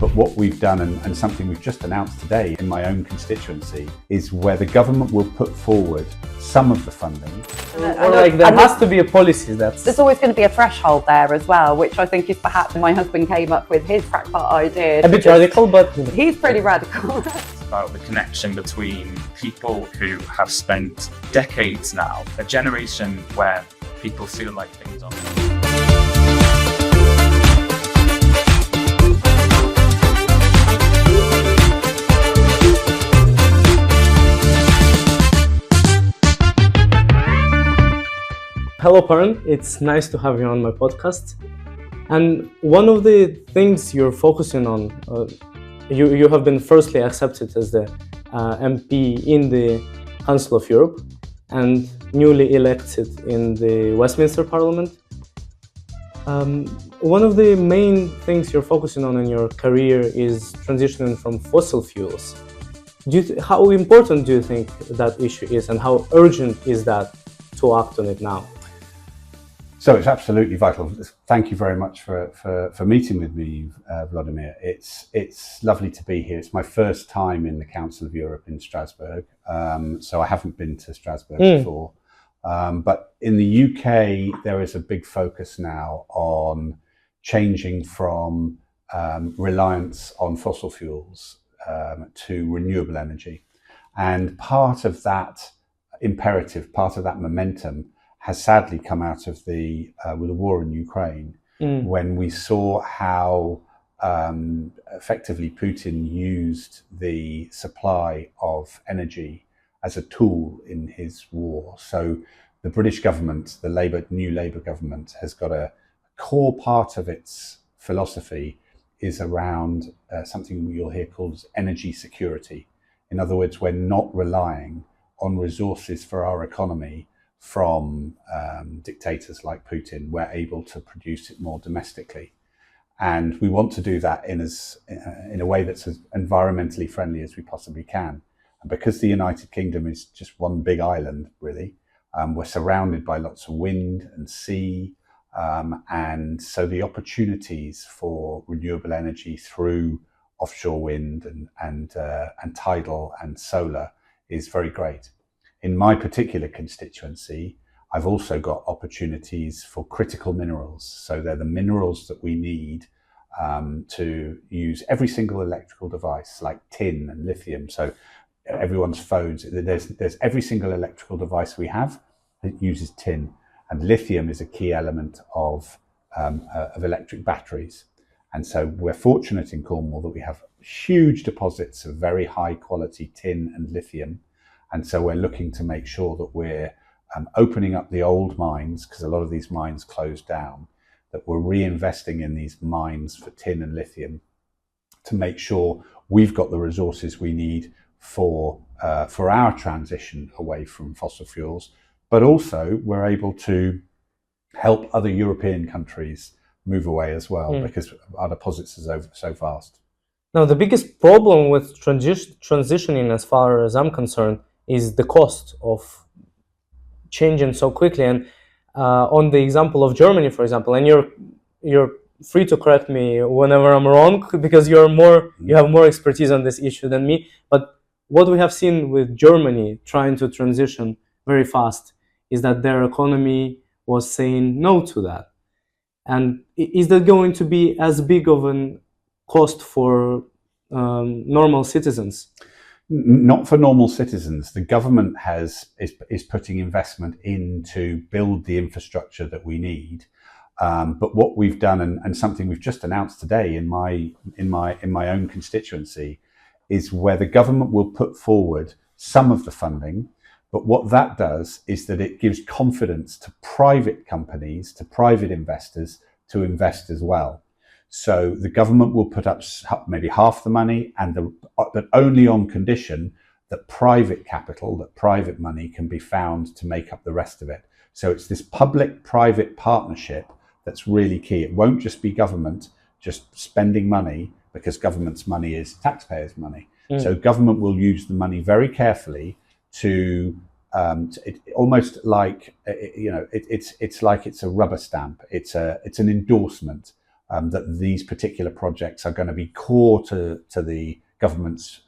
But what we've done, and something we've just announced today in my own constituency, is where the government will put forward some of the funding. Or like there has to be a policy There's always going to be a threshold there as well, which I think is perhaps my husband came up with his crackpot idea. A bit radical, but he's pretty radical. It's about the connection between people who have spent decades now, a generation where people feel like things are. Hello, Perran. It's nice to have you on my podcast. And one of the things you're focusing on, you have been firstly accepted as the MP in the Council of Europe and newly elected in the Westminster Parliament. One of the main things you're focusing on in your career is transitioning from fossil fuels. How important do you think that issue is, and how urgent is that to act on it now? So it's absolutely vital. Thank you very much for meeting with me, Vladimir. It's lovely to be here. It's my first time in the Council of Europe in Strasbourg. So I haven't been to Strasbourg before. But in the UK, there is a big focus now on changing from reliance on fossil fuels to renewable energy. And part of that imperative, part of that momentum has sadly come out of with the war in Ukraine, when we saw how effectively Putin used the supply of energy as a tool in his war. So the British government, the new Labour government, has got a core part of its philosophy is around something you'll hear called energy security. In other words, we're not relying on resources for our economy from dictators like Putin. We're able to produce it more domestically. And we want to do that in a way that's as environmentally friendly as we possibly can. And because the United Kingdom is just one big island, really, we're surrounded by lots of wind and sea. And so the opportunities for renewable energy through offshore wind and tidal and solar is very great. In my particular constituency, I've also got opportunities for critical minerals. So they're the minerals that we need to use every single electrical device, like tin and lithium. So everyone's phones, there's every single electrical device we have that uses tin. And lithium is a key element of electric batteries. And so we're fortunate in Cornwall that we have huge deposits of very high quality tin and lithium. And so we're looking to make sure that we're opening up the old mines, because a lot of these mines closed down, that we're reinvesting in these mines for tin and lithium to make sure we've got the resources we need for our transition away from fossil fuels, but also we're able to help other European countries move away as well, because our deposits are so fast. Now, the biggest problem with transitioning, as far as I'm concerned, is the cost of changing so quickly. And on the example of Germany, for example, and you're free to correct me whenever I'm wrong, because you have more expertise on this issue than me. But what we have seen with Germany trying to transition very fast is that their economy was saying no to that. And is that going to be as big of a cost for normal citizens? Not for normal citizens. The government is putting investment in to build the infrastructure that we need. But what we've done, and something we've just announced today in my own constituency, is where the government will put forward some of the funding. But what that does is that it gives confidence to private companies, to private investors, to invest as well. So the government will put up maybe half the money, but only on condition that private capital, that private money can be found to make up the rest of it. So it's this public-private partnership that's really key. It won't just be government just spending money, because government's money is taxpayers' money. So government will use the money very carefully to almost like it's like it's a rubber stamp. It's an endorsement that these particular projects are going to be core to the government's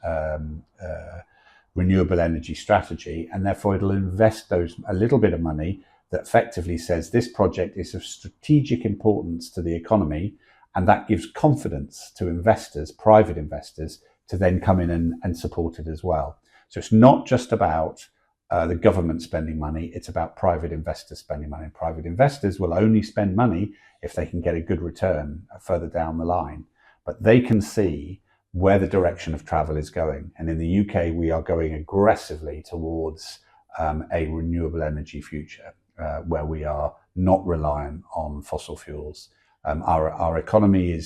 renewable energy strategy, and therefore it'll invest a little bit of money that effectively says this project is of strategic importance to the economy, and that gives confidence to investors, private investors, to then come in and support it as well. So it's not just about the government spending money, it's about private investors spending money. Private investors will only spend money if they can get a good return further down the line. But they can see where the direction of travel is going. And in the UK, we are going aggressively towards a renewable energy future where we are not reliant on fossil fuels. Our economy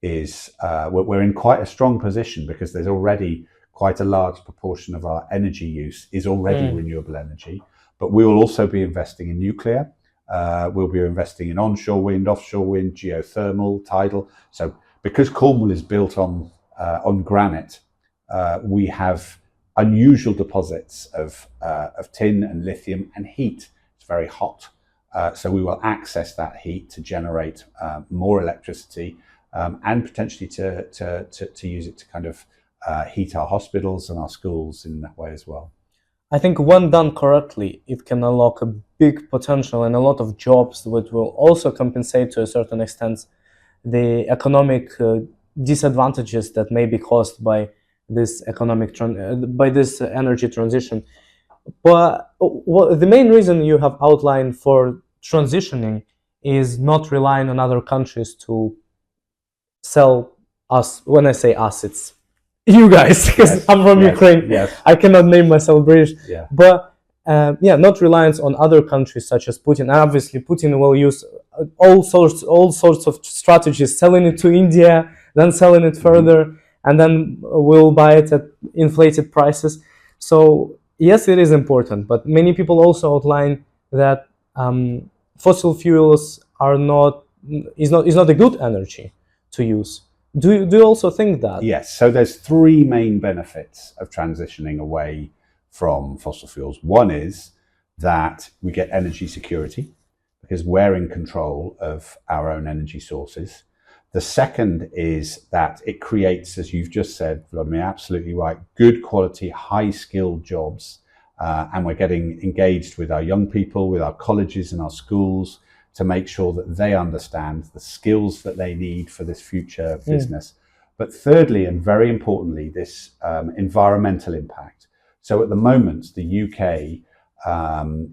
we're in quite a strong position because there's already quite a large proportion of our energy use is already renewable energy, but we will also be investing in nuclear. We'll be investing in onshore wind, offshore wind, geothermal, tidal. So because Cornwall is built on granite, we have unusual deposits of tin and lithium and heat. It's very hot. So we will access that heat to generate more electricity and potentially to use it to kind of heat our hospitals and our schools in that way as well. I think when done correctly, it can unlock a big potential and a lot of jobs, which will also compensate to a certain extent the economic disadvantages that may be caused by this energy transition. But the main reason you have outlined for transitioning is not relying on other countries to sell us. When I say us, it's you guys, because I'm from Ukraine. Yes. I cannot name myself British. Yeah. But not reliance on other countries such as Putin. And obviously, Putin will use all sorts of strategies, selling it to India, then selling it further, and then we'll buy it at inflated prices. So yes, it is important, but many people also outline that fossil fuels is not a good energy to use. Do you also think that? Yes. So there's three main benefits of transitioning away from fossil fuels. One is that we get energy security because we're in control of our own energy sources. The second is that it creates, as you've just said, Vladimir, absolutely right, good quality, high-skilled jobs. And we're getting engaged with our young people, with our colleges and our schools to make sure that they understand the skills that they need for this future business. But thirdly, and very importantly, this environmental impact. So at the moment, the UK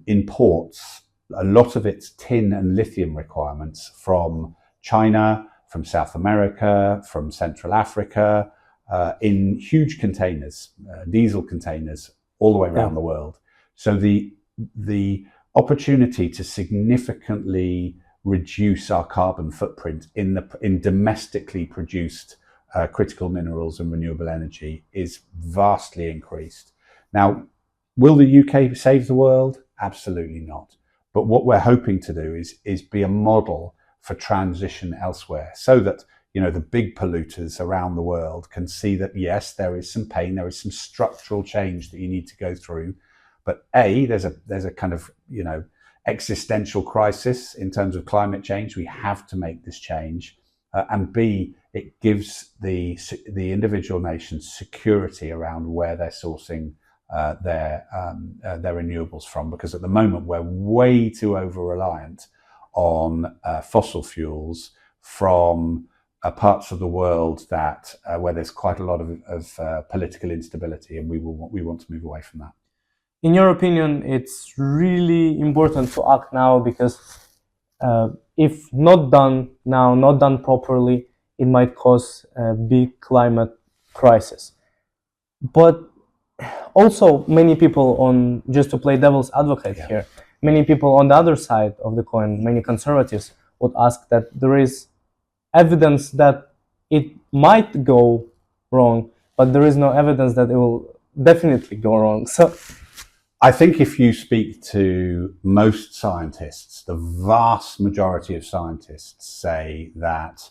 imports a lot of its tin and lithium requirements from China, from South America, from Central Africa, in huge containers, diesel containers, all the way around the world. So the opportunity to significantly reduce our carbon footprint in domestically produced critical minerals and renewable energy is vastly increased. Now, will the UK save the world? Absolutely not. But what we're hoping to do is be a model for transition elsewhere, so that the big polluters around the world can see that yes, there is some pain, there is some structural change that you need to go through. But there's a kind of existential crisis in terms of climate change. We have to make this change, and B, it gives the individual nations security around where they're sourcing their renewables from. Because at the moment we're way too over reliant on fossil fuels from parts of the world that where there's quite a lot of political instability, and we want to move away from that. In your opinion, it's really important to act now, because if not done now, not done properly, it might cause a big climate crisis. But also many people just to play devil's advocate here, many people on the other side of the coin, many conservatives would ask that there is evidence that it might go wrong, but there is no evidence that it will definitely go wrong. So I think if you speak to most scientists, the vast majority of scientists say that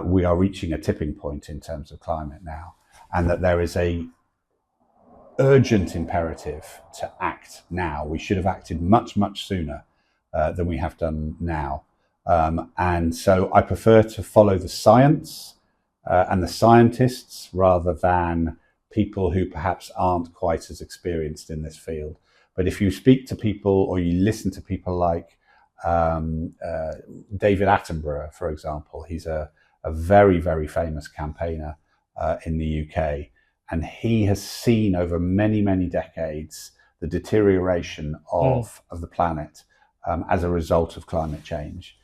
we are reaching a tipping point in terms of climate now, and that there is a urgent imperative to act now. We should have acted much, much sooner than we have done now. And so I prefer to follow the science and the scientists rather than people who perhaps aren't quite as experienced in this field. But if you speak to people or you listen to people like David Attenborough, for example, he's a very, very famous campaigner in the UK, and he has seen over many, many decades the deterioration of the planet as a result of climate change.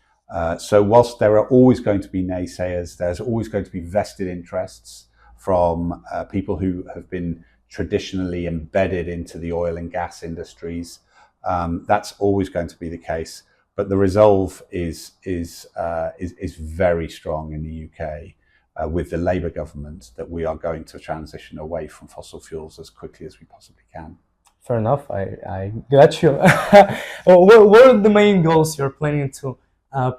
So whilst there are always going to be naysayers, there's always going to be vested interests from people who have been traditionally embedded into the oil and gas industries. That's always going to be the case. But the resolve is very strong in the UK with the Labour government that we are going to transition away from fossil fuels as quickly as we possibly can. Fair enough. I got you. What are the main goals you're planning to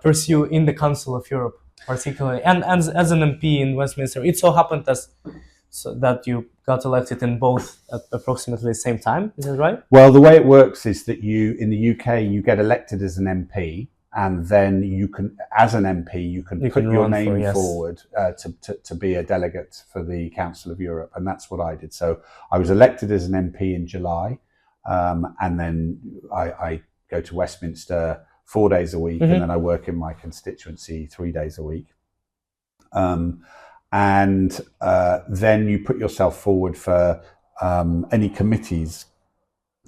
pursue in the Council of Europe, particularly, and as an MP in Westminster? It so happened that you got elected in both at approximately the same time. Is that right? Well, the way it works is that in the UK, you get elected as an MP, and then you can, as an MP, you can put your name forward to be a delegate for the Council of Europe, and that's what I did. So I was elected as an MP in July, and then I go to Westminster 4 days a week, and then I work in my constituency 3 days a week. And then you put yourself forward for any committees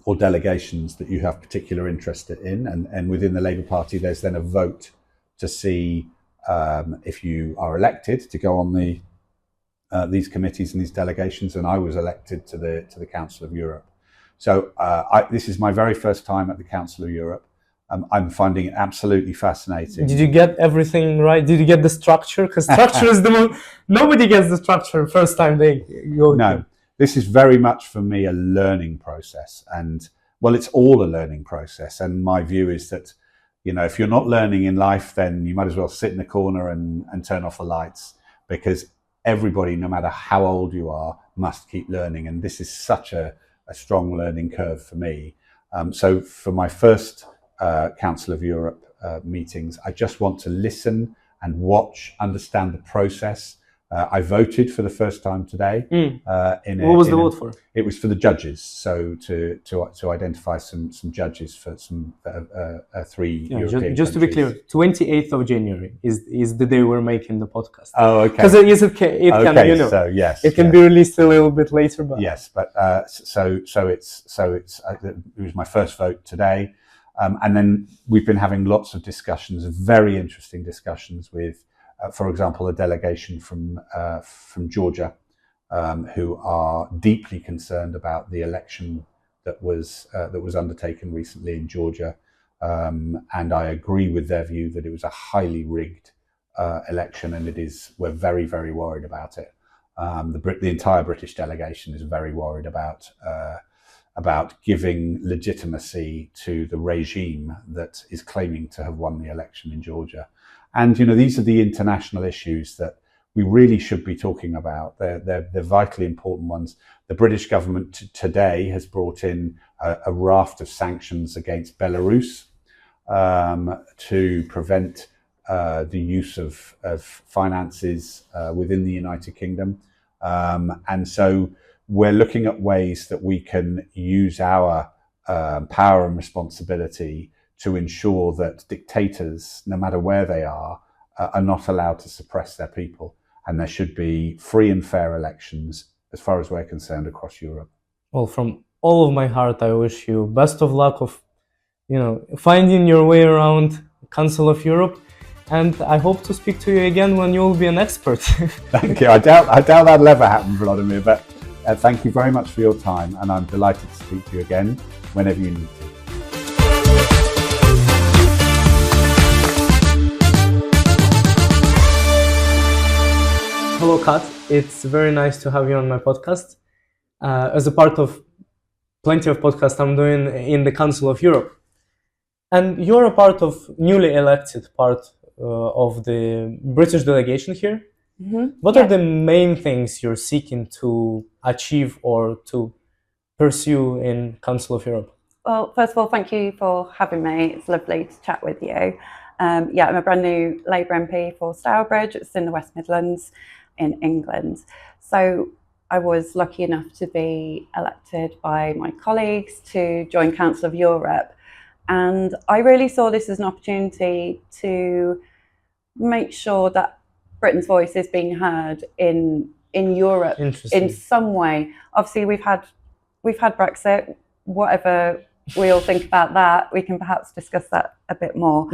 or delegations that you have particular interest in, and within the Labour Party there's then a vote to see if you are elected to go on these committees and these delegations, and I was elected to the Council of Europe. So this is my very first time at the Council of Europe. I'm finding it absolutely fascinating. Did you get everything right? Did you get the structure? Because structure is nobody gets the structure first time they go. No, this is very much for me a learning process, and well, it's all a learning process. And my view is that, if you're not learning in life, then you might as well sit in a corner and turn off the lights, because everybody, no matter how old you are, must keep learning. And this is such a strong learning curve for me. So for my first Council of Europe meetings, I just want to listen and watch, understand the process. I voted for the first time today. What was the vote for? It was for the judges, so to identify some judges for some 3 European just to be clear, 28th of January is the day we're making the podcast. Oh, okay. Because it can so yes, it can be released a little bit later, but yes, but so it was my first vote today. And then we've been having lots of discussions, very interesting discussions with, for example, a delegation from Georgia, who are deeply concerned about the election that was undertaken recently in Georgia, and I agree with their view that it was a highly rigged election, and we're very, very worried about it. The entire British delegation is very worried about giving legitimacy to the regime that is claiming to have won the election in Georgia. And, these are the international issues that we really should be talking about. They're vitally important ones. The British government today has brought in a raft of sanctions against Belarus to prevent the use of finances within the United Kingdom. And so we're looking at ways that we can use our power and responsibility to ensure that dictators, no matter where they are not allowed to suppress their people. And there should be free and fair elections, as far as we're concerned, across Europe. Well, from all of my heart, I wish you best of luck of, finding your way around Council of Europe. And I hope to speak to you again when you will be an expert. Thank you. I doubt that'll ever happen, Vladimir, but thank you very much for your time, and I'm delighted to speak to you again whenever you need to. Hello, Kat. It's very nice to have you on my podcast. As a part of plenty of podcasts I'm doing in the Council of Europe. And you're a part of newly elected part of the British delegation here. Mm-hmm. What are the main things you're seeking to achieve or to pursue in Council of Europe? Well, first of all, thank you for having me. It's lovely to chat with you. Yeah, I'm a brand new Labour MP for Stourbridge. It's in the West Midlands in England. So I was lucky enough to be elected by my colleagues to join Council of Europe. And I really saw this as an opportunity to make sure that Britain's voice is being heard in Europe in some way. Obviously, we've had Brexit. Whatever we all think about that, we can perhaps discuss that a bit more.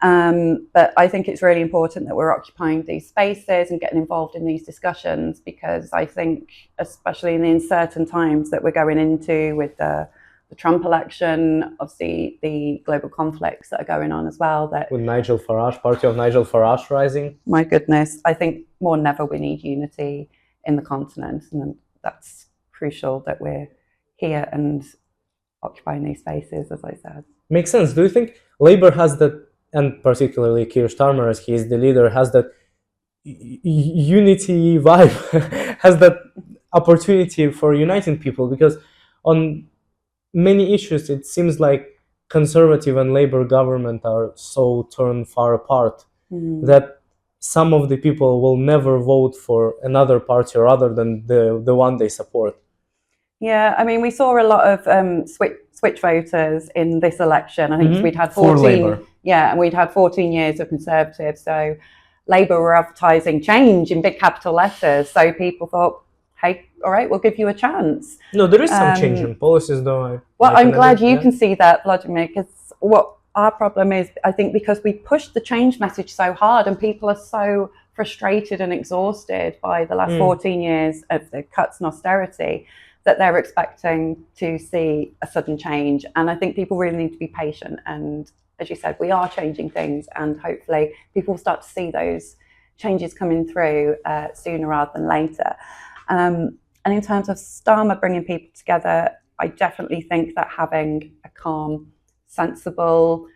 But I think it's really important that we're occupying these spaces and getting involved in these discussions, because I think, especially in the uncertain times that we're going into with the Trump election, obviously the global conflicts that are going on as well. That with Nigel Farage, party of Nigel Farage rising. My goodness, I think more than ever we need unity in the continent, and that's crucial that we're here and occupying these spaces, as I said. Makes sense. Do you think Labour has that, and particularly Keir Starmer, as he is the leader, has that unity vibe, has that opportunity for uniting people? Because on many issues, it seems like Conservative and Labour government are so torn far apart that some of the people will never vote for another party or other than the one they support. Yeah, I mean, we saw a lot of switch voters in this election. I think we'd had 14. For Labour. Yeah, and we'd had 14 years of Conservative. So Labour were advertising change in big capital letters. So people thought, hey, all right, we'll give you a chance. No, there is some change in policies, though. I'm glad you can see that, Vladimir, because what our problem is, I think, because we pushed the change message so hard and people are so frustrated and exhausted by the last 14 years of the cuts and austerity, that they're expecting to see a sudden change. And I think people really need to be patient. And as you said, we are changing things, and hopefully people will start to see those changes coming through sooner rather than later. And in terms of Starmer bringing people together, I definitely think that having a calm, sensible,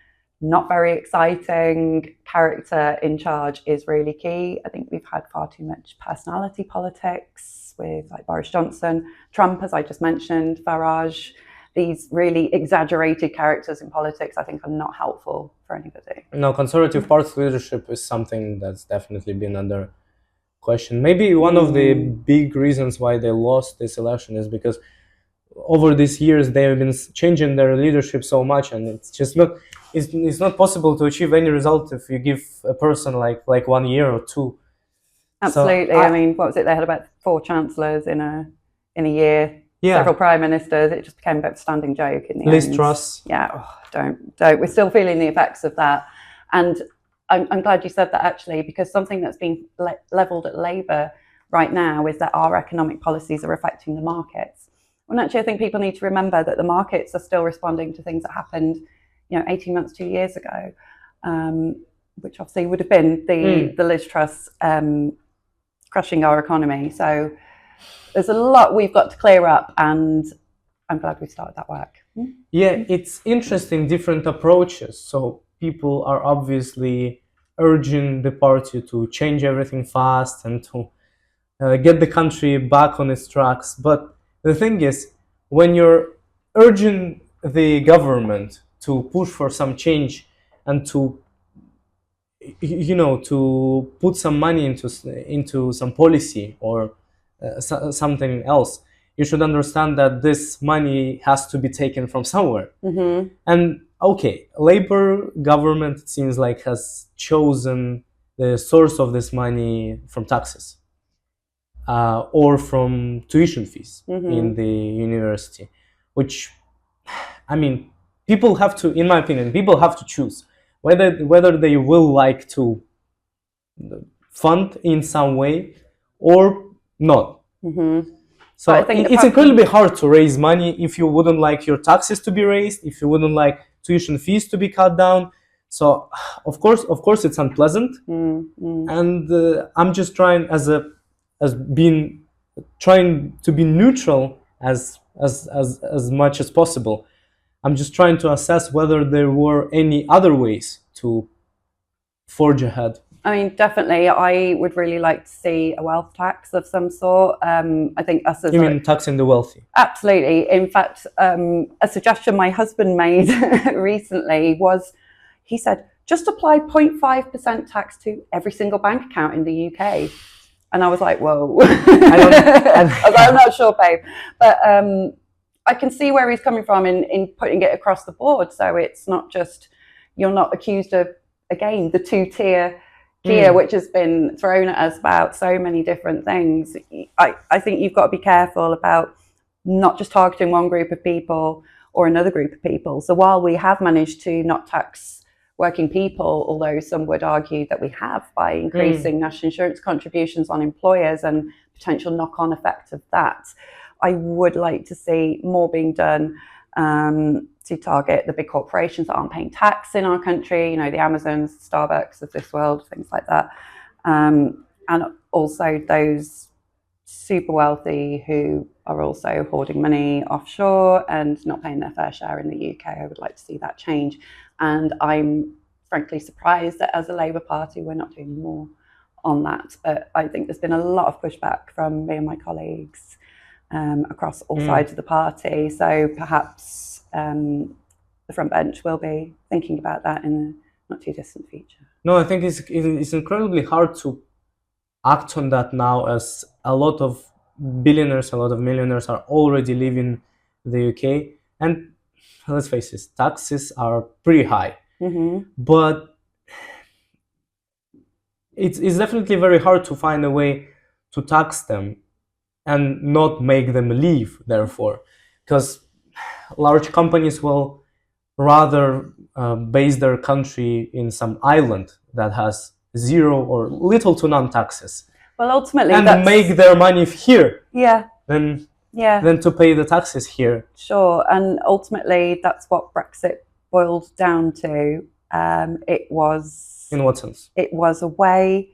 not very exciting character in charge is really key. I think we've had far too much personality politics with like Boris Johnson, Trump, as I just mentioned, Farage. These really exaggerated characters in politics, I think, are not helpful for anybody. No, Conservative Party leadership is something that's definitely been under question. Maybe one of the big reasons why they lost this election is because over these years they have been changing their leadership so much, and it's just not it's not possible to achieve any result if you give a person like 1 year or two. Absolutely. So I mean, what was it? They had about 4 chancellors in a year. Yeah. Several prime ministers. It just became a bit of a standing joke in the Liz Truss. Yeah. Don't. We're still feeling the effects of that, and I'm glad you said that, actually, because something that's been levelled at Labour right now is that our economic policies are affecting the markets. Well, actually, I think people need to remember that the markets are still responding to things that happened, 18 months, 2 years ago, which obviously would have been the Liz Truss crushing our economy. So there's a lot we've got to clear up, and I'm glad we started that work. Yeah, it's interesting, different approaches. So people are obviously urging the party to change everything fast and to get the country back on its tracks. But the thing is, when you're urging the government to push for some change and to to put some money into some policy or something else, you should understand that this money has to be taken from somewhere. And okay, Labour government, it seems like, has chosen the source of this money from taxes or from tuition fees in the university, which, I mean, people have to, in my opinion, people have to choose whether they will like to fund in some way or not. So I think it's incredibly hard to raise money if you wouldn't like your taxes to be raised, if you wouldn't like tuition fees to be cut down. So of course it's unpleasant, and I'm just trying trying to be neutral as much as possible. I'm just trying to assess whether there were any other ways to forge ahead. I mean, definitely, I would really like to see a wealth tax of some sort. I think us as you mean taxing the wealthy? Absolutely. In fact, a suggestion my husband made recently was, he said, just apply 0.5% tax to every single bank account in the UK. And I was like, whoa. I'm not sure, babe. But I can see where he's coming from in putting it across the board. So it's not just, you're not accused of, again, the two-tier gear, which has been thrown at us about so many different things. I think you've got to be careful about not just targeting one group of people or another group of people. So while we have managed to not tax working people, although some would argue that we have by increasing national insurance contributions on employers and potential knock-on effect of that, I would like to see more being done to target the big corporations that aren't paying tax in our country, you know, the Amazons, Starbucks of this world, things like that. And also those super wealthy who are also hoarding money offshore and not paying their fair share in the UK. I would like to see that change. And I'm frankly surprised that as a Labour Party, we're not doing more on that. But I think there's been a lot of pushback from me and my colleagues across all sides of the party. So perhaps the front bench will be thinking about that in the not too distant future. No, I think it's incredibly hard to act on that now, as a lot of billionaires, a lot of millionaires are already leaving the UK. And let's face it, taxes are pretty high. But it's definitely very hard to find a way to tax them and not make them leave, therefore. Because large companies will rather base their country in some island that has zero or little to none taxes. Well, ultimately, and make their money here. Yeah. Than to pay the taxes here. Sure, and ultimately that's what Brexit boiled down to. It was... In what sense? It was a way,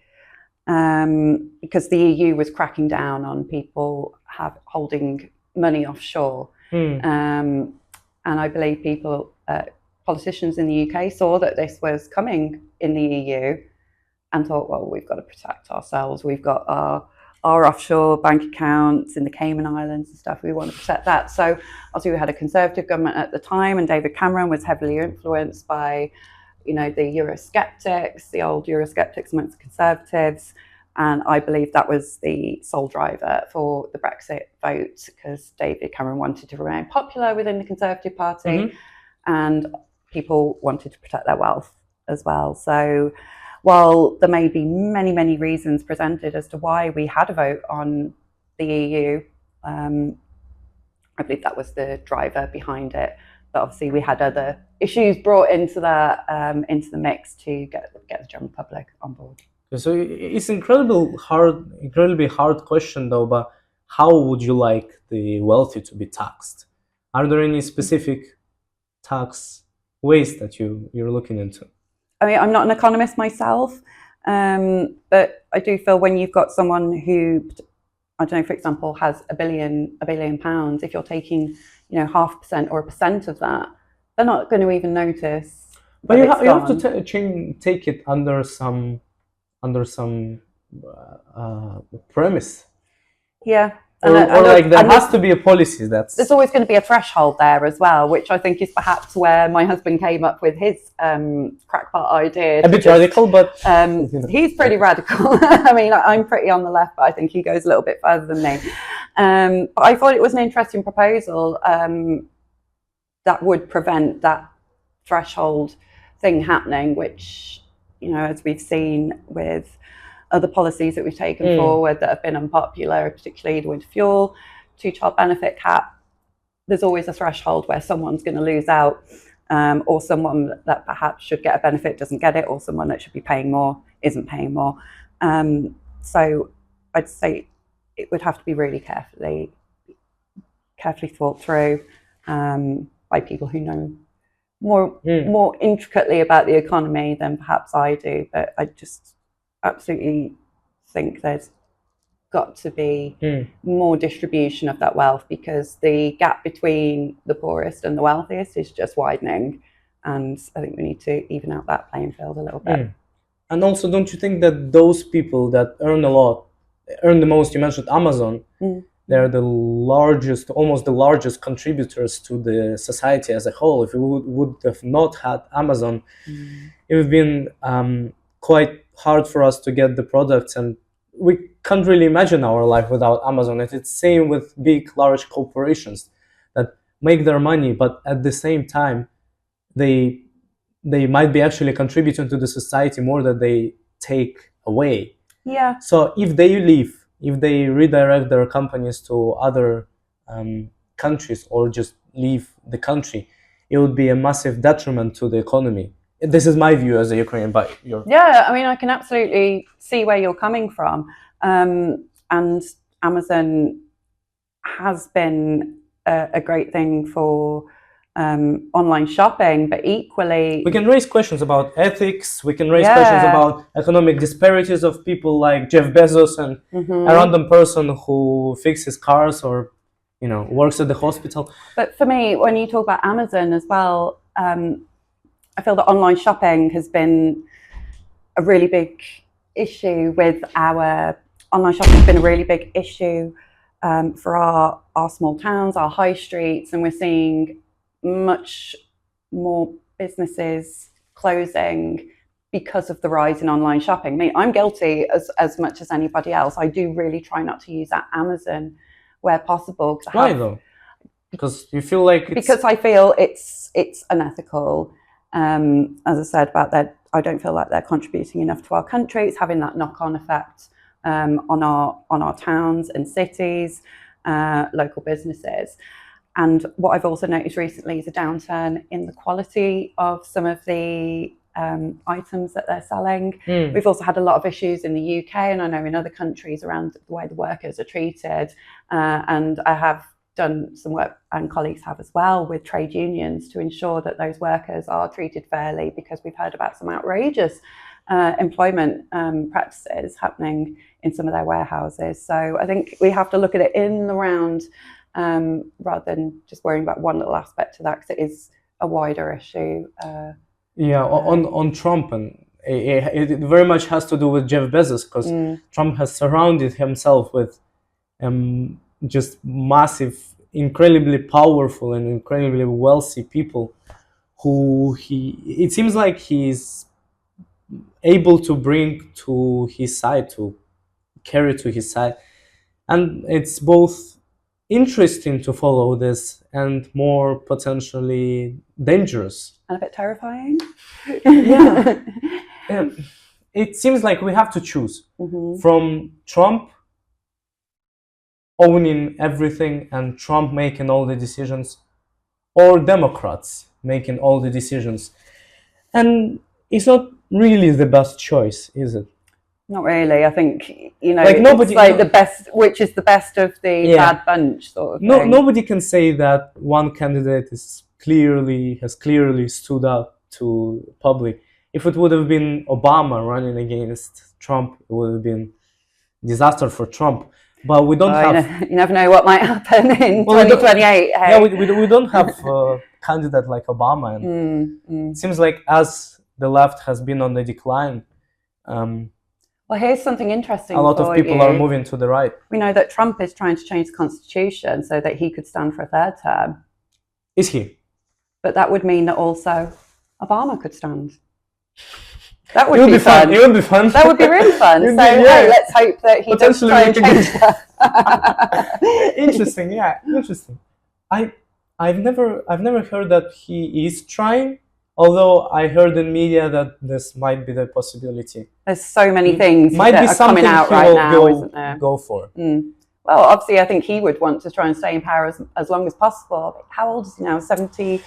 because the EU was cracking down on people holding money offshore. And I believe politicians in the UK saw that this was coming in the EU and thought, well, we've got to protect ourselves. We've got our offshore bank accounts in the Cayman Islands and stuff. We want to protect that. So obviously we had a Conservative government at the time, and David Cameron was heavily influenced by, you know, the Eurosceptics, the old Eurosceptics amongst the Conservatives. And I believe that was the sole driver for the Brexit vote, because David Cameron wanted to remain popular within the Conservative Party, and people wanted to protect their wealth as well. So while there may be many, many reasons presented as to why we had a vote on the EU, I believe that was the driver behind it. But obviously we had other issues brought into the mix to get the general public on board. So it's incredibly hard question though, but how would you like the wealthy to be taxed? Are there any specific tax ways that you're looking into? I mean, I'm not an economist myself, but I do feel when you've got someone who, I don't know, for example, has a billion pounds, if you're taking, you know, 0.5% or 1% of that, they're not going to even notice. But you have to take it under some premise. Yeah. Or like there has to be a policy that's... There's always going to be a threshold there as well, which I think is perhaps where my husband came up with his crackpot idea. A bit radical, but... He's pretty radical. I mean, I'm pretty on the left, but I think he goes a little bit further than me. But I thought it was an interesting proposal that would prevent that threshold thing happening, which, you know, as we've seen with other policies that we've taken forward that have been unpopular, particularly the winter fuel, 2-child benefit cap, there's always a threshold where someone's going to lose out, or someone that perhaps should get a benefit doesn't get it, or someone that should be paying more isn't paying more. So I'd say it would have to be really carefully thought through by people who know more intricately about the economy than perhaps I do. But I just absolutely think there's got to be more distribution of that wealth, because the gap between the poorest and the wealthiest is just widening, and I think we need to even out that playing field a little bit. And also, don't you think that those people that earn the most, you mentioned Amazon, They're the largest, almost the largest contributors to the society as a whole. If we would have not had Amazon, it would have been quite hard for us to get the products, and we can't really imagine our life without Amazon. It's the same with big, large corporations that make their money, but at the same time, they might be actually contributing to the society more than they take away. Yeah. So if they leave, if they redirect their companies to other countries or just leave the country, it would be a massive detriment to the economy. This is my view as a Ukrainian, but Yeah, I mean, I can absolutely see where you're coming from. And Amazon has been a great thing for online shopping, but equally we can raise questions about ethics. We can raise questions about economic disparities of people like Jeff Bezos and a random person who fixes cars or works at the hospital. But for me, when you talk about Amazon as well, I feel that online shopping has been a really big issue with online shopping has been a really big issue for our small towns, our high streets, and we're seeing much more businesses closing because of the rise in online shopping. I mean, I'm guilty as much as anybody else. I do really try not to use Amazon where possible. Why though? Because you feel like because I feel it's unethical. As I said about that, I don't feel like they're contributing enough to our country. It's having that knock-on effect on our towns and cities, local businesses. And what I've also noticed recently is a downturn in the quality of some of the items that they're selling. We've also had a lot of issues in the UK, and I know in other countries around the way the workers are treated. And I have done some work, and colleagues have as well, with trade unions to ensure that those workers are treated fairly, because we've heard about some outrageous employment practices happening in some of their warehouses. So I think we have to look at it in the round rather than just worrying about one little aspect of that, because it is a wider issue. On Trump, and it very much has to do with Jeff Bezos, because Trump has surrounded himself with just massive, incredibly powerful and incredibly wealthy people who it seems like he's able to bring to his side, to carry to his side. And it's both interesting to follow this and more potentially dangerous. And a bit terrifying. Yeah. It seems like we have to choose from Trump owning everything and Trump making all the decisions, or Democrats making all the decisions. And it's not really the best choice, is it? Not really. I think, like nobody, it's like the best, which is the best of the bad bunch sort of thing. Nobody can say that one candidate has clearly stood up to public. If it would have been Obama running against Trump, it would have been disaster for Trump. But we don't have... You never know what might happen in 2028. Hey? Yeah, we don't have a candidate like Obama. And it seems like as the left has been on the decline, well, here's something interesting. A lot of people are moving to the right. We know that Trump is trying to change the constitution so that he could stand for a third term. Is he? But that would mean that also Obama could stand. That would be fun. It would be fun. That would be really fun. So hey, let's hope that he does try and change that. Interesting, yeah, interesting. I've never heard that he is trying. Although I heard in media that this might be the possibility. There's so many things might that be are something coming out right now, isn't there? Go for. Well, obviously, I think he would want to try and stay in power as long as possible. How old is he now? 78?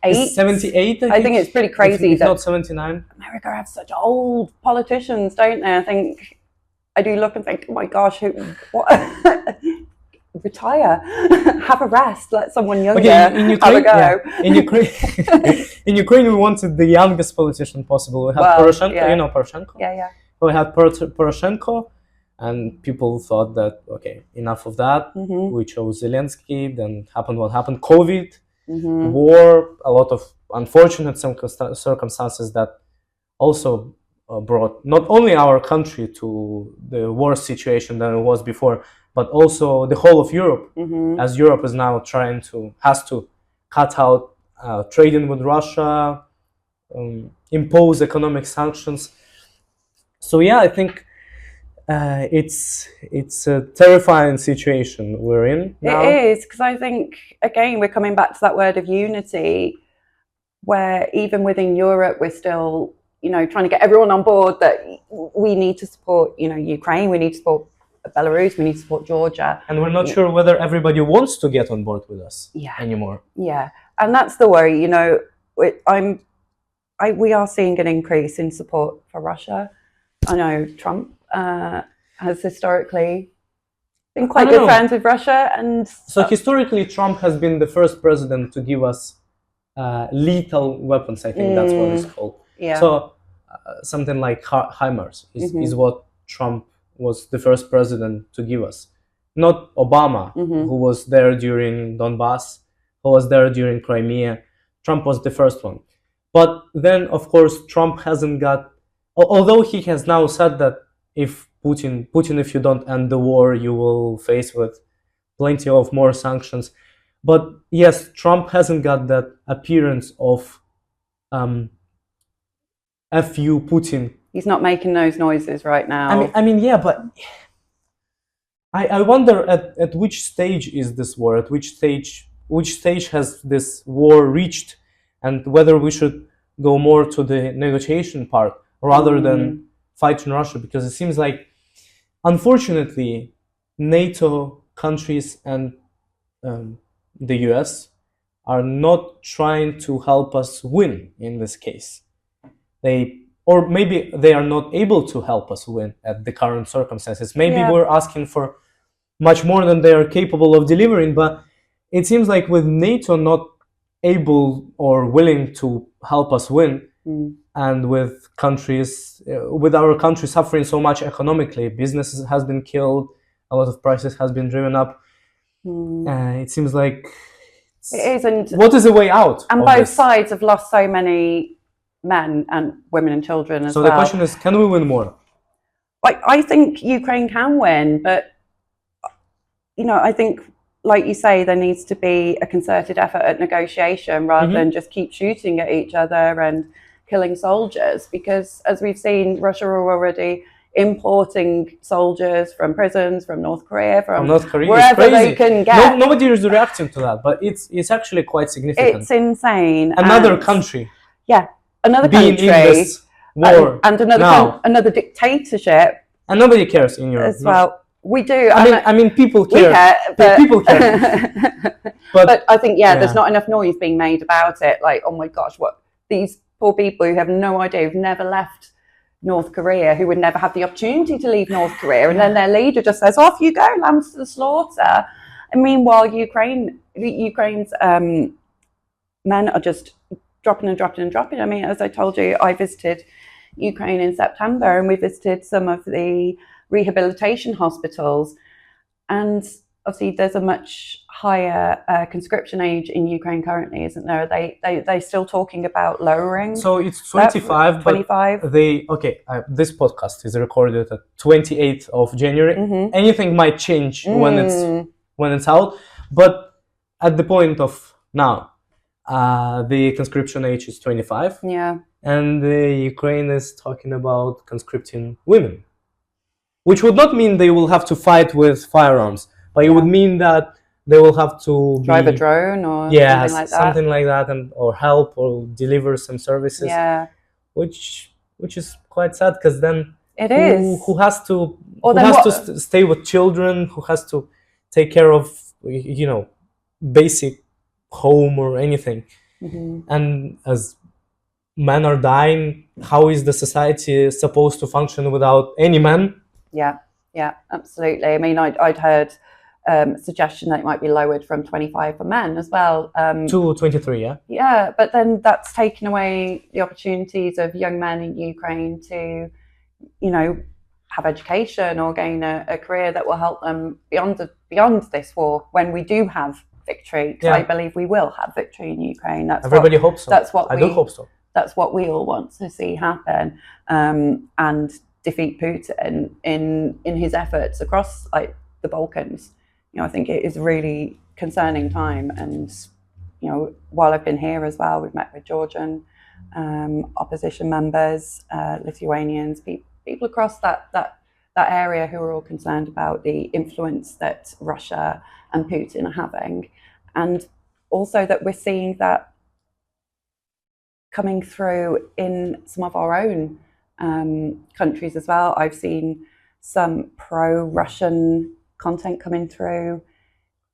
78, I think it's pretty crazy. If not 79. America have such old politicians, don't they? I think I do look and think, oh my gosh, what? Retire, have a rest, let someone younger in Ukraine, have a go. In Ukraine, we wanted the youngest politician possible. We had Poroshenko, you know Poroshenko? Yeah. We had Poroshenko, and people thought that, okay, enough of that. We chose Zelensky, then happened what happened. COVID, war, a lot of unfortunate circumstances that also brought not only our country to the worse situation than it was before, but also the whole of Europe, Mm-hmm. as Europe is now has to cut out trading with Russia, impose economic sanctions. So yeah, I think it's a terrifying situation we're in now. It is, because I think, again, we're coming back to that word of unity, where even within Europe, we're still, trying to get everyone on board that we need to support, Ukraine, we need to support Belarus, we need to support Georgia. And we're not sure whether everybody wants to get on board with us anymore. Yeah, and that's the worry, we are seeing an increase in support for Russia. I know Trump has historically been quite good friends with Russia, and so historically Trump has been the first president to give us lethal weapons. I think that's what it's called. Yeah. So something like HIMARS is what Trump was the first president to give us, not Obama, who was there during Donbass, who was there during Crimea. Trump was the first one. But then, of course, Trump hasn't got, although he has now said that if Putin, if you don't end the war, you will face with plenty of more sanctions. But yes, Trump hasn't got that appearance of FU Putin. He's not making those noises right now. I mean, yeah, but I wonder at which stage is this war? At which stage has this war reached, and whether we should go more to the negotiation part rather than fighting Russia, because it seems like, unfortunately, NATO countries and the US are not trying to help us win in this case. Or maybe they are not able to help us win at the current circumstances. Maybe we're asking for much more than they are capable of delivering, but it seems like with NATO not able or willing to help us win, and with our country suffering so much economically, businesses has been killed, a lot of prices has been driven up. It seems like it is, and what is the way out? And both sides have lost so many men and women and children as well. So the question is, can we win more? I think Ukraine can win, but I think, like you say, there needs to be a concerted effort at negotiation rather than just keep shooting at each other and killing soldiers, because as we've seen, Russia are already importing soldiers from prisons, from North Korea, from wherever they can get. Nobody is reacting to that, but it's actually quite significant. It's insane. Another country. Yeah, another being country. In this war and another dictatorship. And nobody cares in Europe. As well. We do. I mean, people care. People care. But I think, there's not enough noise being made about it. Like, oh my gosh, what these poor people who have no idea, who've never left North Korea, who would never have the opportunity to leave North Korea, and then their leader just says, off you go, lambs to the slaughter. And meanwhile, Ukraine's men are just dropping and dropping and dropping. I mean, as I told you, I visited Ukraine in September, and we visited some of the rehabilitation hospitals, and obviously there's a much higher conscription age in Ukraine currently, isn't there? They still talking about lowering. So it's 25. 25. But this podcast is recorded at 28th of January. Anything might change when it's out, but at the point of now, the conscription age is 25. Yeah. And Ukraine is talking about conscripting women, which would not mean they will have to fight with firearms, but it would mean that they will have to drive a drone or something like that, or help or deliver some services. Yeah, which is quite sad, because then it is who has to stay with children, who has to take care of basic home or anything, and as men are dying, how is the society supposed to function without any men? Yeah, absolutely. I mean, I'd heard suggestion that it might be lowered from 25 for men as well. To 23, yeah? Yeah, but then that's taken away the opportunities of young men in Ukraine to, have education or gain a career that will help them beyond this war when we do have victory. Because I believe we will have victory in Ukraine. Everybody hopes so. I do hope so. That's what we all want to see happen, and defeat Putin in his efforts across the Balkans. I think it is a really concerning time. And, while I've been here as well, we've met with Georgian opposition members, Lithuanians, people across that area who are all concerned about the influence that Russia and Putin are having. And also that we're seeing that coming through in some of our own countries as well. I've seen some pro-Russian content coming through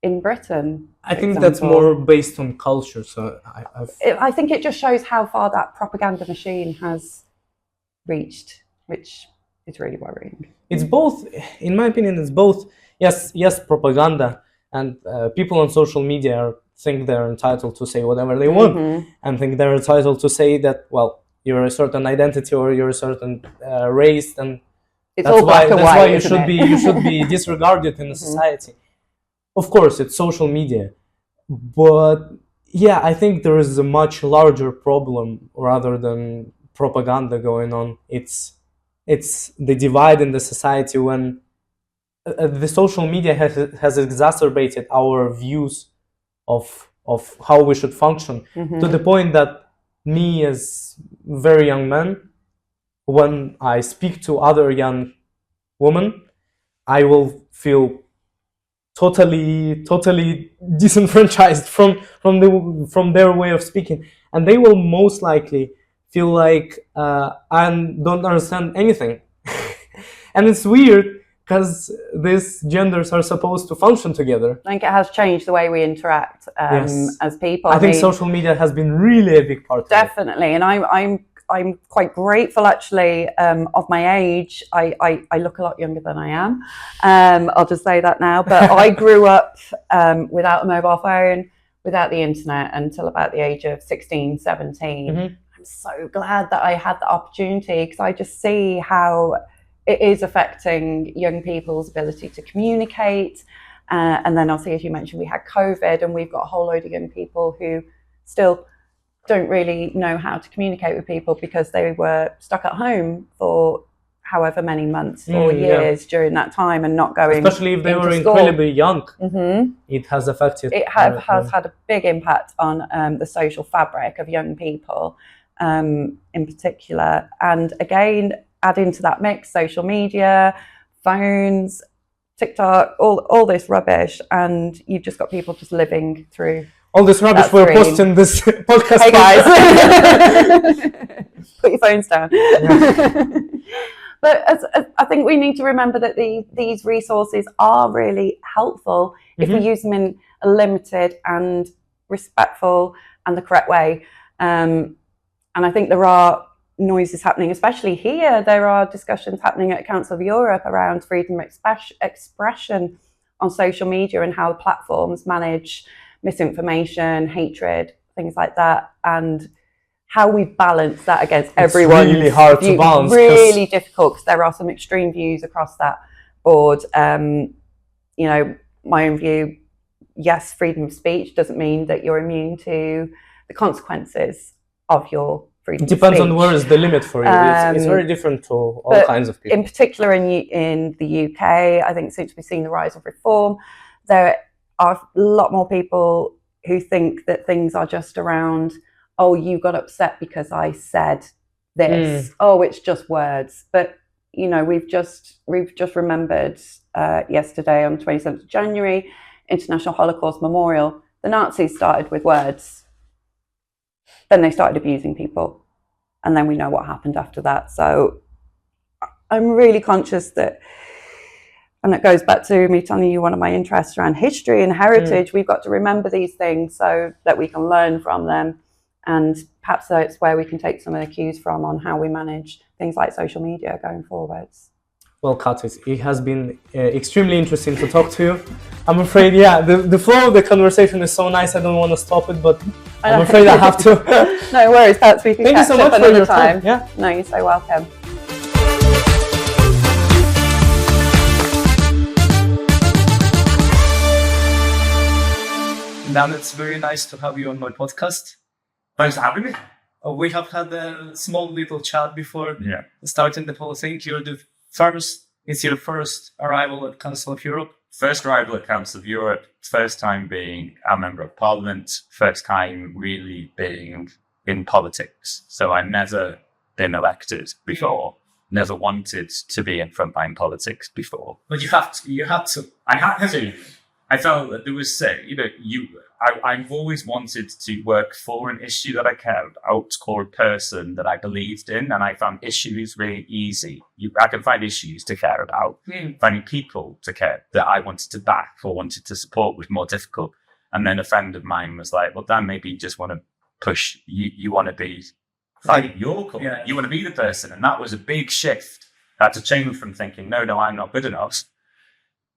in Britain. I think that's more based on culture. So I think it just shows how far that propaganda machine has reached, which is really worrying. It's both, in my opinion, it's both, yes, propaganda, and people on social media think they're entitled to say whatever they want, and think they're entitled to say that, well, you're a certain identity or you're a certain race, and it's all black and white, you should be disregarded in the society. Of course, it's social media, but yeah, I think there is a much larger problem rather than propaganda going on. It's the divide in the society when the social media has exacerbated our views of how we should function, to the point that me as very young man, when I speak to other young women, I will feel totally disenfranchised from their way of speaking, and they will most likely feel like I don't understand anything. And it's weird because these genders are supposed to function together. I think it has changed the way we interact as people. I think social media has been really a big part of it. Definitely, and I'm quite grateful actually of my age. I look a lot younger than I am. I'll just say that now. But I grew up without a mobile phone, without the internet until about the age of 16, 17. I'm so glad that I had the opportunity, because I just see how it is affecting young people's ability to communicate. And then obviously, as you mentioned, we had COVID, and we've got a whole load of young people who still don't really know how to communicate with people because they were stuck at home for however many months or years during that time, and not going, especially if they were incredibly young. It has affected. It has had a big impact on the social fabric of young people in particular. And again, add into that mix social media, phones, TikTok, all this rubbish, and you've just got people just living through all this rubbish we're posting this podcast. Hey guys, put your phones down. But I think we need to remember that these resources are really helpful if we use them in a limited and respectful and the correct way. And I think there are noises happening, especially here. There are discussions happening at Council of Europe around freedom of expression on social media and how platforms manage misinformation, hatred, things like that, and how we balance that against everyone. It's really hard to balance. Really difficult, because there are some extreme views across that board. My own view, yes, freedom of speech doesn't mean that you're immune to the consequences of your freedom of speech. It depends on where is the limit for you. It's very different to all kinds of people. In particular in the UK, I think since we've seen the rise of reform, there are a lot more people who think that things are just around, oh, you got upset because I said this. Oh, it's just words. But we've just remembered yesterday on 27th of January, International Holocaust Memorial. The Nazis started with words. Then they started abusing people. And then we know what happened after that. So I'm really conscious that, and it goes back to me telling you one of my interests around history and heritage. We've got to remember these things so that we can learn from them. And perhaps that's where we can take some of the cues from on how we manage things like social media going forwards. Well, Kat, it has been extremely interesting to talk to you. I'm afraid, the flow of the conversation is so nice, I don't want to stop it, but I'm afraid I have to. No worries, perhaps we can Thank catch you so up much another for your time. Yeah. No, you're so welcome. Dan, it's very nice to have you on my podcast. Thanks for having me. We have had a small little chat before starting the whole thing. It's your first arrival at Council of Europe. first arrival at Council of Europe, first time being a member of Parliament, first time really being in politics. So I'd never been elected before, never wanted to be in frontline politics before. But you had to. I had to. I felt that there was, I've always wanted to work for an issue that I cared about, or a person that I believed in, and I found issues really easy. I can find issues to care about. Finding people to care that I wanted to back or wanted to support was more difficult. And then a friend of mine was like, well, Dan, maybe you just want to push, you want to be fighting your cause. Yeah. You want to be the person. And that was a big shift. I had to change from thinking, no, I'm not good enough,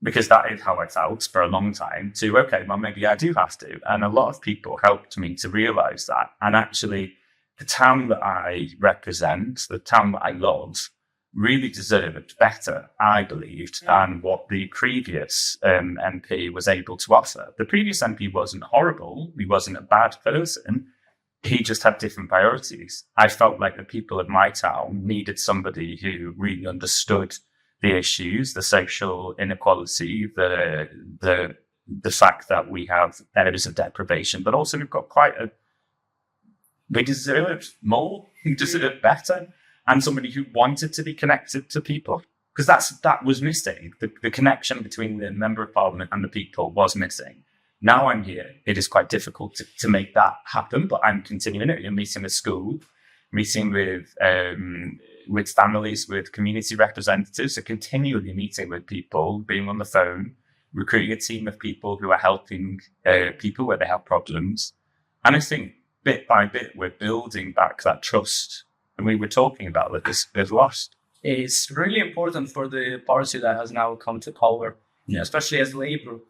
because that is how I felt for a long time, to, okay, well, maybe I do have to. And a lot of people helped me to realize that. And actually, the town that I represent, the town that I love, really deserved better, I believed, than what the previous MP was able to offer. The previous MP wasn't horrible. He wasn't a bad person. He just had different priorities. I felt like the people of my town needed somebody who really understood the issues, the social inequality, the fact that we have areas of deprivation, but also we've got we deserve more, we deserve better, and somebody who wanted to be connected to people, because that was missing. The connection between the Member of Parliament and the people was missing. Now I'm here, it is quite difficult to make that happen, but I'm continuing it. You're meeting with school, meeting with families, with community representatives, so continually meeting with people, being on the phone, recruiting a team of people who are helping people where they have problems. And I think bit by bit, we're building back that trust. And we were talking about that this lost. It's really important for the party that has now come to power, especially as Labour.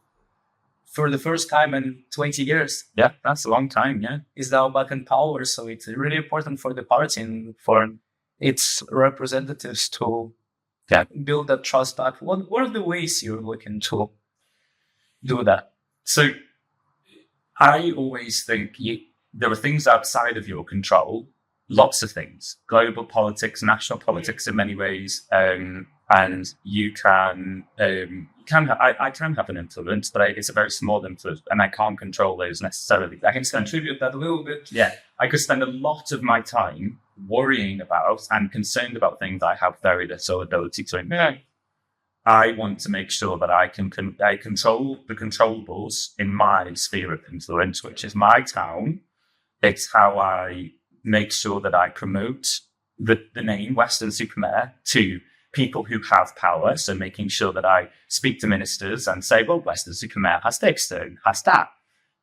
For the first time in 20 years. Yeah, that's a long time, yeah. Is now back in power. So it's really important for the party and for its representatives to build that trust back. What are the ways you're looking to do that? So I always think there are things outside of your control, lots of things, global politics, national politics in many ways, and you can I can have an influence, but it's a very small influence, and I can't control those necessarily. I can contribute that a little bit. Yeah, I could spend a lot of my time worrying about and concerned about things I have very little ability to impact. I want to make sure that I control the controllables in my sphere of influence, which is my town. It's how I make sure that I promote the name Weston-super-Mare to people who have power. So making sure that I speak to ministers and say, well, Weston-super-Mare has this, has that.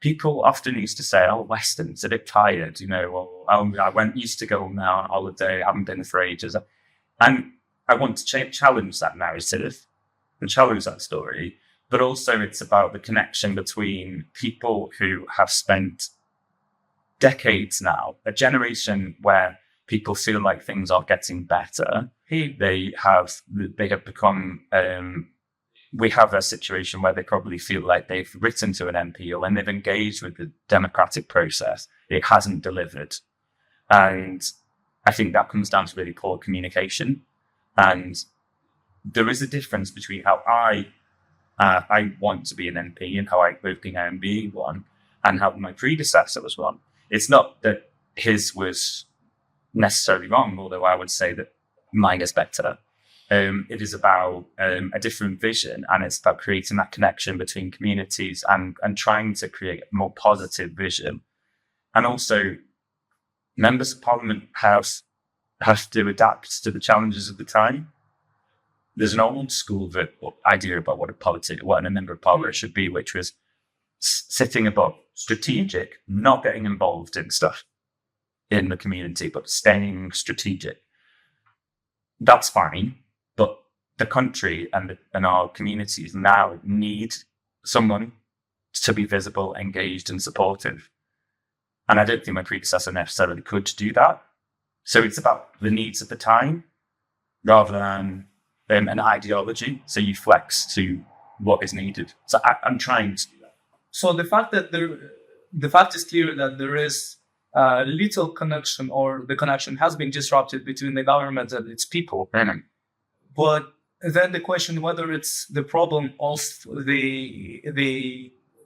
People often used to say, oh, Weston's a bit tired, I used to go now on holiday, I haven't been for ages. And I want to challenge that narrative and challenge that story. But also it's about the connection between people who have spent decades now, a generation where people feel like things are getting better. They have become, we have a situation where they probably feel like they've written to an MP, or when they've engaged with the democratic process, it hasn't delivered. And I think that comes down to really poor communication. And there is a difference between how I want to be an MP and how I hope I am being one, and how my predecessor was one. It's not that his was necessarily wrong, although I would say that mine is better. It is about a different vision, and it's about creating that connection between communities and trying to create a more positive vision. And also, members of Parliament have to adapt to the challenges of the time. There's an old school idea about what a member of Parliament should be, which was sitting above, strategic, not getting involved in stuff in the community, but staying strategic. That's fine, but the country and our communities now need someone to be visible, engaged, and supportive. And I don't think my predecessor necessarily could do that. So it's about the needs of the time rather than an ideology. So you flex to what is needed. So I'm trying to do that. So the fact is clear that there is little connection, or the connection has been disrupted between the government and its people. Mm-hmm. But then the question whether it's the problem of the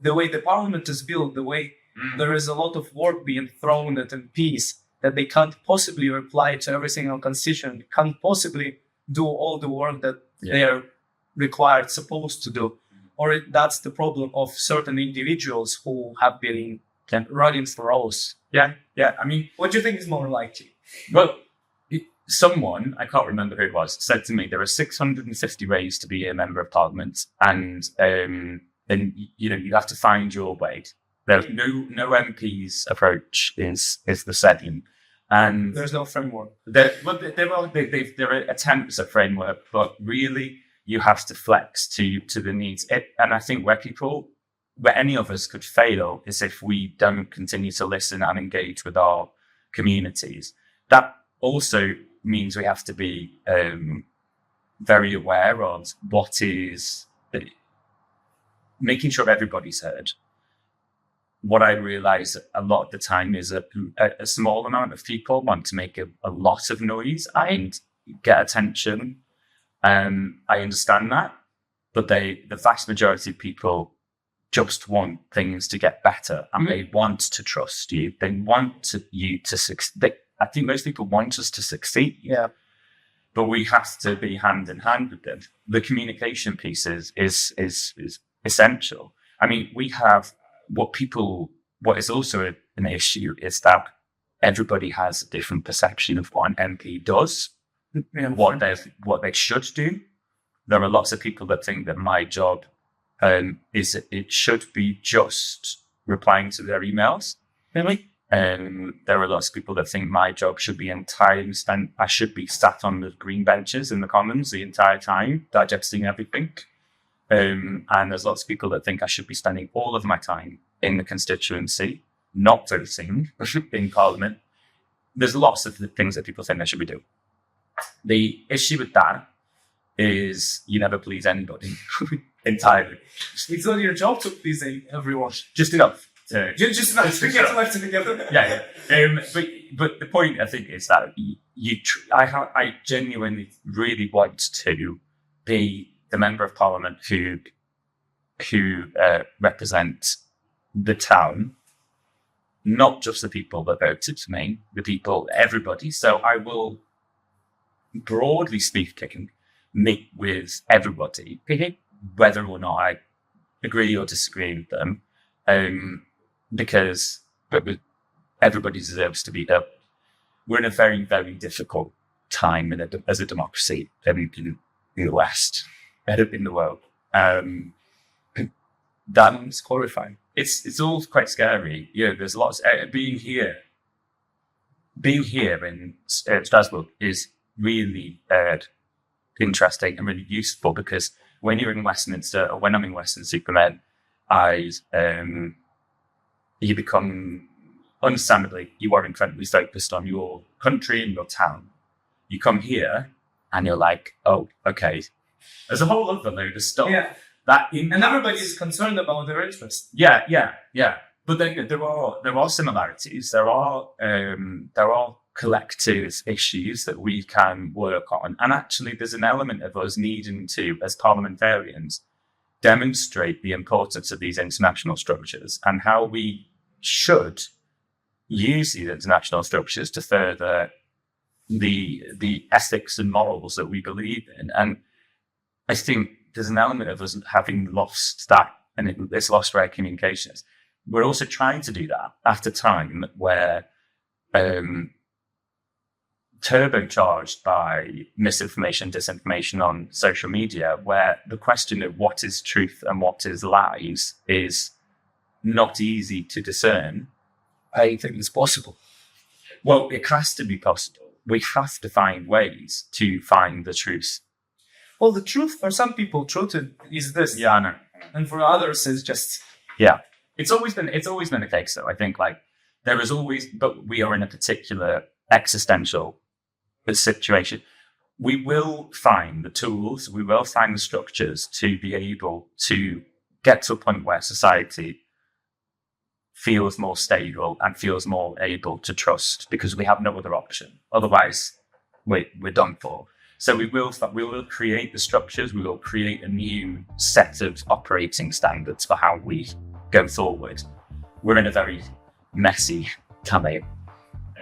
way the parliament is built, the way there is a lot of work being thrown at MPs that they can't possibly reply to every single constituent, can't possibly do all the work that they are required, supposed to do. Or that's the problem of certain individuals who have been running for roles. Yeah. I mean, What do you think is more likely? well, someone, I can't remember who it was, said to me there are 650 ways to be a member of parliament, and you have to find your way. There's no MP's approach is the same, and There's no framework. there are attempts at framework, but really you have to flex to the needs. And I think where any of us could fail is if we don't continue to listen and engage with our communities. That also means we have to be very aware of what is making sure everybody's heard. What I realize a lot of the time is a small amount of people want to make a lot of noise and get attention. I understand that, but the vast majority of people just want things to get better, and they want to trust you. They want you to succeed. I think most people want us to succeed. Yeah. But we have to be hand in hand with them. The communication piece is essential. I mean, we have what is also an issue is that everybody has a different perception of what an MP does, what they should do. There are lots of people that think that my job it should be just replying to their emails. Really? There are lots of people that think my job should be entirely spent. I should be sat on the green benches in the Commons the entire time, digesting everything. And there's lots of people that think I should be spending all of my time in the constituency, not voting in Parliament. There's lots of things that people think I should be doing. The issue with that is you never please anybody entirely. It's not your job to please everyone. Just enough. Just not to get left together. Yeah. But the point, I think, is that I genuinely really want to be the member of Parliament who represents the town, not just the people that voted for me, everybody. So I will, broadly speaking, meet with everybody, whether or not I agree or disagree with them, because everybody deserves to be up. We're in a very, very difficult time as a democracy in the West, in the world. That's horrifying. It's all quite scary. There's lots. Being here in Strasbourg is really interesting and really useful, because when you're in Westminster, or when I'm in Weston-super-Mare, you become, understandably, you are incredibly focused on your country and your town. You come here and you're like, oh, okay. There's a whole other load of stuff. Yeah. And everybody's concerned about their interests. Yeah. But then there are similarities. There are collective issues that we can work on. And actually, there's an element of us needing to, as parliamentarians, demonstrate the importance of these international structures and how we should use these international structures to further the ethics and morals that we believe in. And I think there's an element of us having lost that, and it's lost rare communications. We're also trying to do that at a time where turbocharged by misinformation, disinformation on social media, where the question of what is truth and what is lies is not easy to discern. I think it's possible. Well, it has to be possible. We have to find ways to find the truth. Well, the truth, for some people, truth is this. Yeah, I know. And for others, it's just... Yeah. It's always been the case, though. I think, there is always, but we are in a particular existential situation. We will find the tools, we will find the structures to be able to get to a point where society feels more stable and feels more able to trust, because we have no other option. Otherwise, we're done for. So we will create the structures, we will create a new set of operating standards for how we go forward. We're in a very messy time.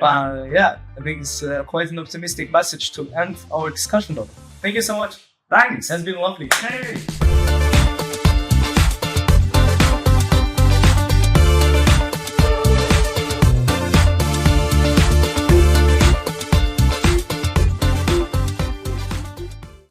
Yeah, I think it's quite an optimistic message to end our discussion on. Thank you so much. Thanks. It has been lovely. Hey.